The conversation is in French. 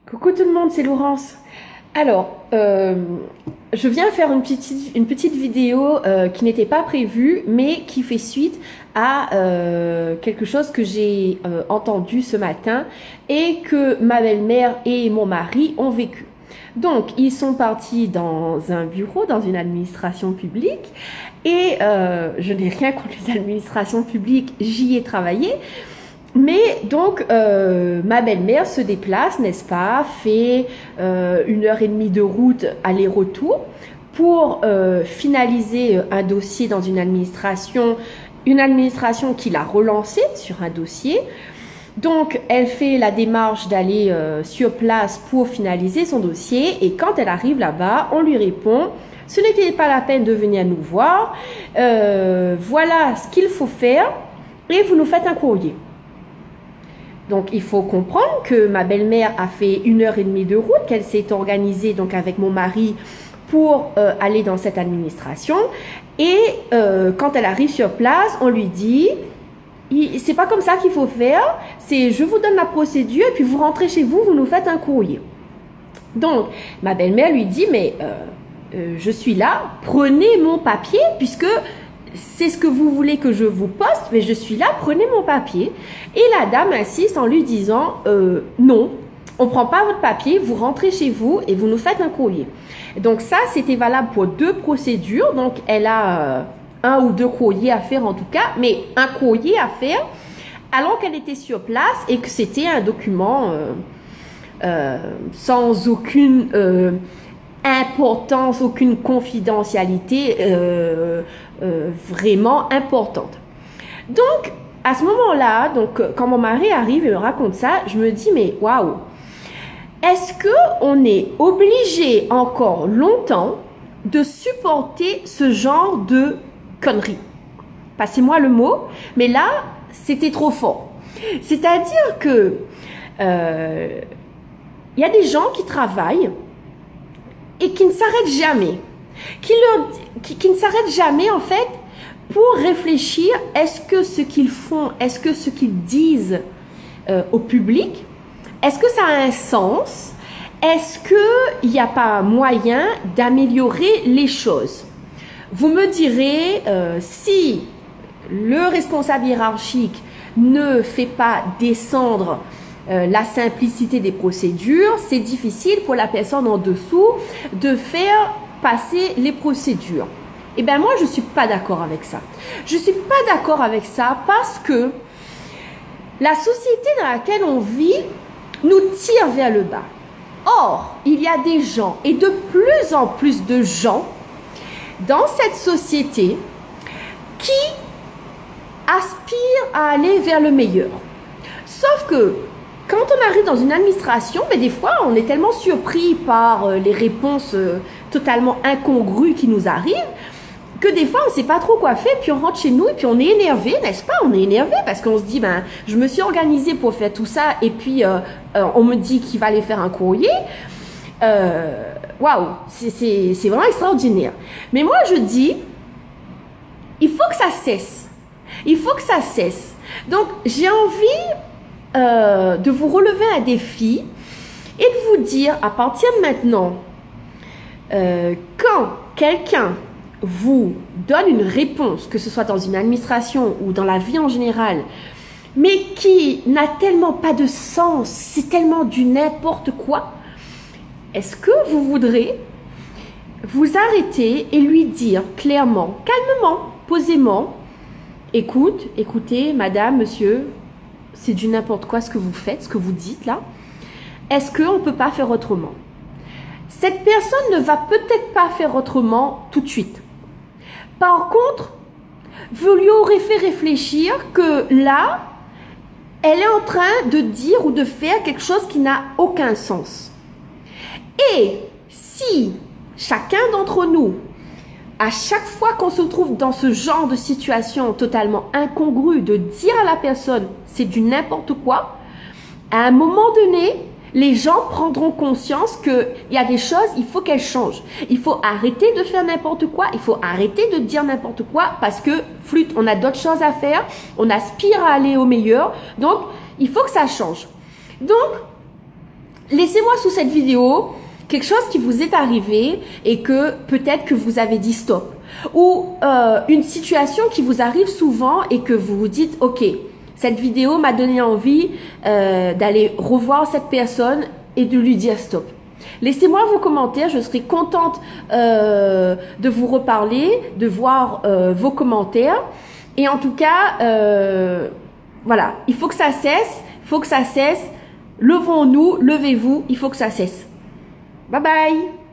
Coucou tout le monde, c'est Laurence. Alors, je viens faire une petite vidéo qui n'était pas prévue, mais qui fait suite à quelque chose que j'ai entendu ce matin et que ma belle-mère et mon mari ont vécu. Donc, ils sont partis dans un bureau, dans une administration publique, et je n'ai rien contre les administrations publiques, j'y ai travaillé. Mais donc, ma belle-mère se déplace, n'est-ce pas, fait 1 heure et demie de route aller-retour pour finaliser un dossier dans une administration qui l'a relancée sur un dossier. Donc, elle fait la démarche d'aller sur place pour finaliser son dossier et quand elle arrive là-bas, on lui répond: ce n'était pas la peine de venir nous voir, voilà ce qu'il faut faire et vous nous faites un courrier. Donc, il faut comprendre que ma belle-mère a fait 1 heure et demie de route, qu'elle s'est organisée donc avec mon mari pour aller dans cette administration. Et quand elle arrive sur place, on lui dit: c'est pas comme ça qu'il faut faire, c'est je vous donne la procédure et puis vous rentrez chez vous, vous nous faites un courrier. Donc, ma belle-mère lui dit: mais je suis là, prenez mon papier puisque c'est ce que vous voulez que je vous poste, mais je suis là, prenez mon papier. Et la dame insiste en lui disant: non, on prend pas votre papier, vous rentrez chez vous et vous nous faites un courrier. Donc ça, c'était valable pour 2 procédures. Donc elle a 1 ou 2 courriers à faire en tout cas, mais un courrier à faire alors qu'elle était sur place et que c'était un document sans aucune importance, aucune confidentialité vraiment importante. Donc, à ce moment-là, donc quand mon mari arrive et me raconte ça, je me dis: mais waouh, est-ce qu'on est obligé encore longtemps de supporter ce genre de conneries? Passez-moi le mot, mais là, c'était trop fort. C'est-à-dire que y a des gens qui travaillent et qui ne s'arrêtent jamais, qui ne s'arrêtent jamais en fait pour réfléchir: est-ce que ce qu'ils font, est-ce que ce qu'ils disent au public, est-ce que ça a un sens, est-ce qu'il n'y a pas moyen d'améliorer les choses? Vous me direz, si le responsable hiérarchique ne fait pas descendre la simplicité des procédures, c'est difficile pour la personne en dessous de faire passer les procédures. Eh bien moi, je ne suis pas d'accord avec ça. Je ne suis pas d'accord avec ça parce que la société dans laquelle on vit nous tire vers le bas. Or, il y a des gens, et de plus en plus de gens, dans cette société qui aspirent à aller vers le meilleur. Sauf que quand on arrive dans une administration, mais des fois, on est tellement surpris par les réponses totalement incongrues qui nous arrivent que des fois, on ne sait pas trop quoi faire, puis on rentre chez nous et puis on est énervé, n'est-ce pas? On est énervé parce qu'on se dit: ben, je me suis organisée pour faire tout ça et puis on me dit qu'il va aller faire un courrier. Waouh, c'est vraiment extraordinaire. Mais moi, je dis, il faut que ça cesse. Il faut que ça cesse. Donc, j'ai envie de vous relever un défi et de vous dire, à partir de maintenant, quand quelqu'un vous donne une réponse, que ce soit dans une administration ou dans la vie en général, mais qui n'a tellement pas de sens, c'est tellement du n'importe quoi, est-ce que vous voudrez vous arrêter et lui dire clairement, calmement, posément: écoutez, madame, monsieur, c'est du n'importe quoi ce que vous faites, ce que vous dites là. Est-ce qu'on ne peut pas faire autrement? Cette personne ne va peut-être pas faire autrement tout de suite. Par contre, vous lui aurez fait réfléchir que là, elle est en train de dire ou de faire quelque chose qui n'a aucun sens. Et si chacun d'entre nous, à chaque fois qu'on se trouve dans ce genre de situation totalement incongrue, de dire à la personne c'est du n'importe quoi, à un moment donné, les gens prendront conscience qu'il y a des choses, il faut qu'elles changent. Il faut arrêter de faire n'importe quoi, il faut arrêter de dire n'importe quoi parce que, flûte, on a d'autres choses à faire, on aspire à aller au meilleur, donc il faut que ça change. Donc, Laissez-moi sous cette vidéo quelque chose qui vous est arrivé et que peut-être que vous avez dit stop. Ou une situation qui vous arrive souvent et que vous vous dites, ok, cette vidéo m'a donné envie d'aller revoir cette personne et de lui dire stop. Laissez-moi vos commentaires, je serai contente de vous reparler, de voir vos commentaires. Et en tout cas, voilà, il faut que ça cesse, il faut que ça cesse. Levons-nous, levez-vous, il faut que ça cesse. Bye bye!